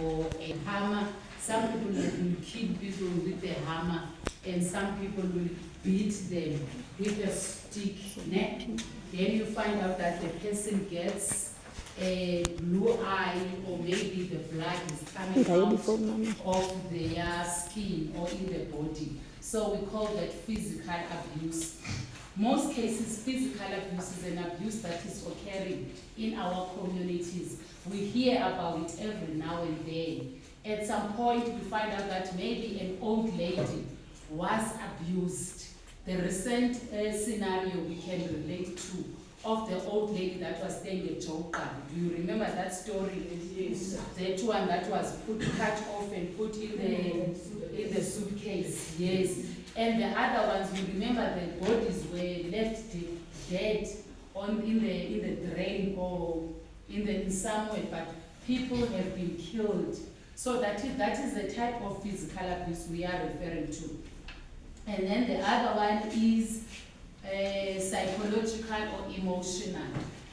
or a hammer. Some people will kill people with a hammer, and some people will beat them with a stick. Then you find out that the person gets a blue eye, or maybe the blood is coming out of their skin or in the body. So we call that physical abuse. Most cases, physical abuse is an abuse that is occurring in our communities. We hear about it every now and then. At some point, we find out that maybe an old lady was abused. The recent scenario we can relate to of the old lady that was staying at Joka. Do you remember that story? Yes. That one that was cut off and put in the suitcase. Yes. And the other ones, you remember the bodies were left dead in the drain or in somewhere, but people have been killed. So that is the type of physical abuse we are referring to. And then the other one is psychological or emotional.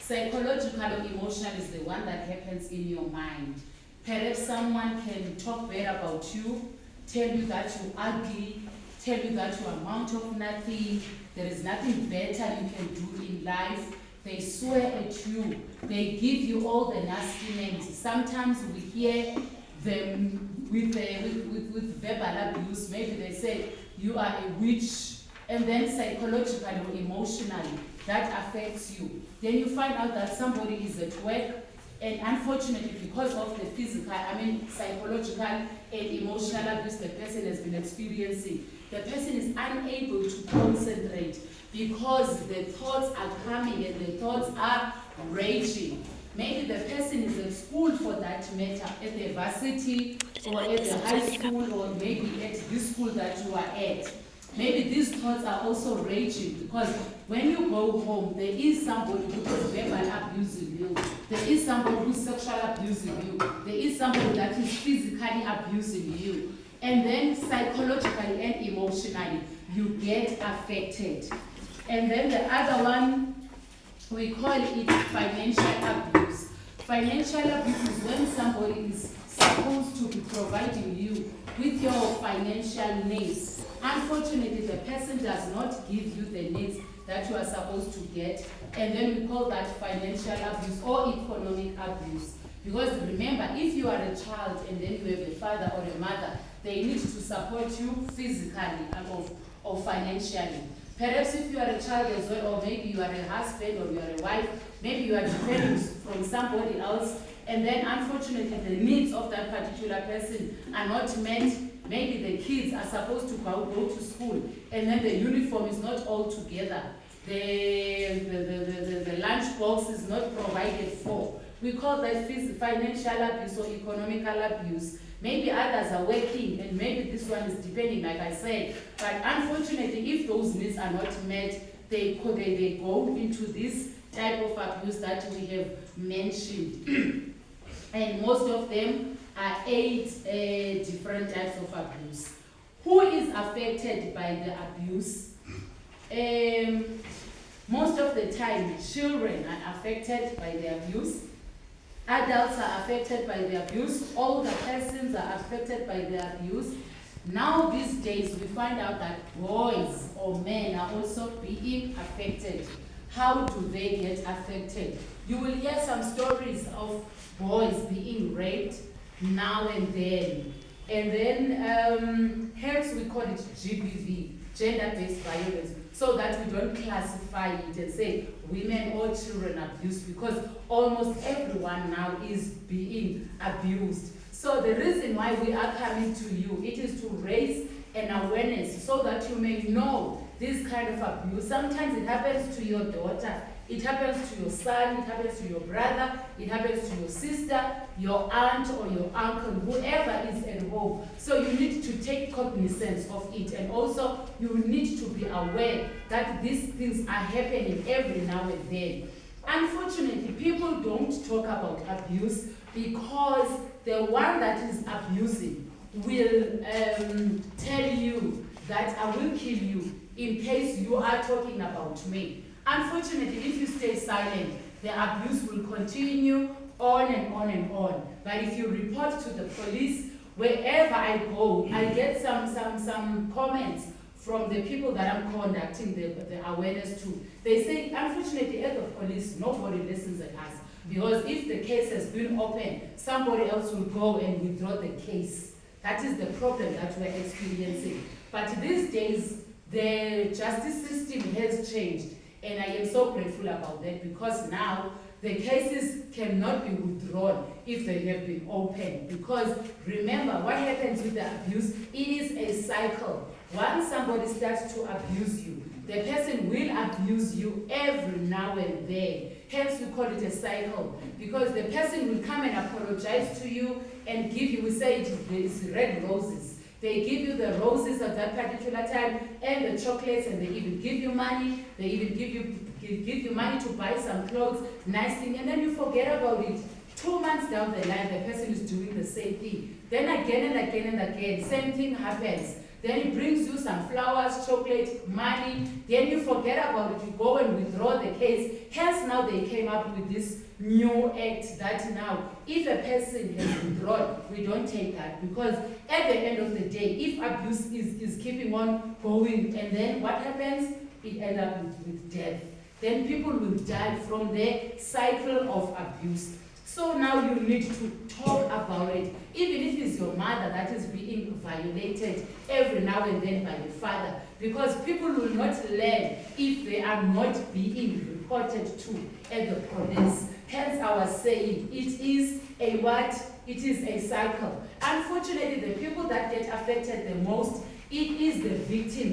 Psychological or emotional is the one that happens in your mind. Perhaps someone can talk bad about you, tell you that you're ugly, tell you that you amount of nothing, there is nothing better you can do in life. They swear at you, they give you all the nasty names. Sometimes we hear them with verbal abuse. Maybe they say you are a witch, and then psychologically or emotionally that affects you. Then you find out that somebody is at work, and unfortunately because of the physical, psychological and emotional abuse the person has been experiencing, the person is unable to concentrate because the thoughts are coming and the thoughts are raging. Maybe the person is at school for that matter, at the varsity or at the high school, or maybe at this school that you are at. Maybe these thoughts are also raging because when you go home, there is somebody who is verbally abusing you. There is somebody who is sexually abusing you. There is somebody that is physically abusing you. And then psychologically and emotionally, you get affected. And then the other one, we call it financial abuse. Financial abuse is when somebody is supposed to be providing you with your financial needs. Unfortunately, the person does not give you the needs that you are supposed to get, and then we call that financial abuse or economic abuse. Because remember, if you are a child and then you have a father or a mother, they need to support you physically or financially. Perhaps if you are a child as well, or maybe you are a husband or you are a wife, maybe you are depending from somebody else, and then unfortunately the needs of that particular person are not met. Maybe the kids are supposed to go to school, and then the uniform is not all together. The lunch box is not provided for. We call that financial abuse or economical abuse. Maybe others are working, and maybe this one is depending, like I said. But unfortunately, if those needs are not met, they go into this type of abuse that we have mentioned. And most of them are 8 different types of abuse. Who is affected by the abuse? Most of the time, children are affected by the abuse. Adults are affected by the abuse. Older persons are affected by the abuse. Now these days, we find out that boys or men are also being affected. How do they get affected? You will hear some stories of boys being raped now and then. And then, hence we call it GBV, gender-based violence, so that we don't classify it and say women or children abused, because almost everyone now is being abused. So the reason why we are coming to you, it is to raise an awareness so that you may know this kind of abuse. Sometimes it happens to your daughter, it happens to your son, it happens to your brother, it happens to your sister, your aunt or your uncle, whoever is involved. So you need to take cognizance of it, and also you need to be aware that these things are happening every now and then. Unfortunately, people don't talk about abuse because the one that is abusing will tell you that I will kill you in case you are talking about me. Unfortunately, if you stay silent, the abuse will continue on and on and on. But if you report to the police, wherever I go, I get some comments from the people that I'm conducting the awareness to. They say, unfortunately, at the police, nobody listens at us. Because if the case has been opened, somebody else will go and withdraw the case. That is the problem that we're experiencing. But these days, the justice system has changed. And I am so grateful about that, because now the cases cannot be withdrawn if they have been opened. Because remember, what happens with the abuse, it is a cycle. Once somebody starts to abuse you, the person will abuse you every now and then. Hence, we call it a cycle. Because the person will come and apologize to you and give you, we say it's red roses. They give you the roses at that particular time and the chocolates, and they even give you money. They even give you money to buy some clothes, nice thing, and then you forget about it. 2 months down the line, the person is doing the same thing. Then again and again and again, same thing happens. Then he brings you some flowers, chocolate, money. Then you forget about it. You go and withdraw the case. Hence, now they came up with this new act that now, if a person has withdrawn, we don't take that. Because at the end of the day, if abuse is keeping on going, and then what happens? It ends up with death. Then people will die from the cycle of abuse. So now you need to talk about it. Even if it's your mother that is being violated every now and then by the father. Because people will not learn if they are not being reported to at the police. Hence I was saying, it is a what? It is a cycle. Unfortunately, the people that get affected the most, it is the victim.